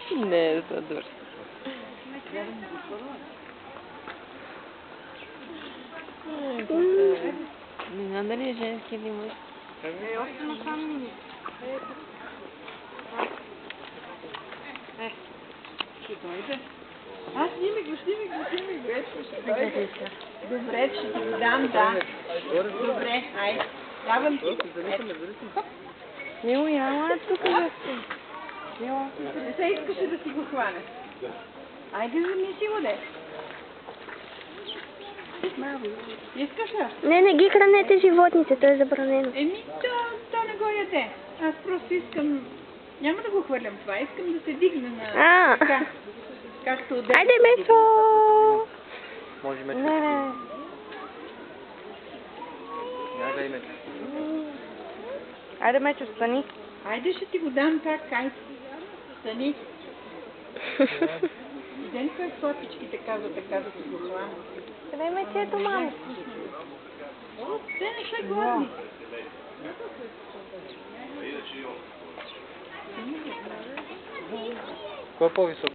Не, Задор. Не надо ли женски да имаш? Още на сам. Ще дойде. Снимай го. Ето ще дойде. Добре, ще ти го дам, да. Добре, айде. Давам ти. Мило, няма тук да си. Мило. Не се искаше да си го хване. Айде, занеси го, де. Искаш ли? Не ги хранете животните, то е забранено. То не го яде. Аз просто искам... Няма да го хвърлям това. Искам да се дигне на... Така. Както отдето. Айде, Мечо! Може Мечо. Не. Айде, Мечо. Айде, Мечо, стани. Айде, ще ти го дам пак. Айде. Стани. Ден как сладкичките казват така да си го хвана. Къде е мечето, мамо? Те не са гладни. Кой е по-висок?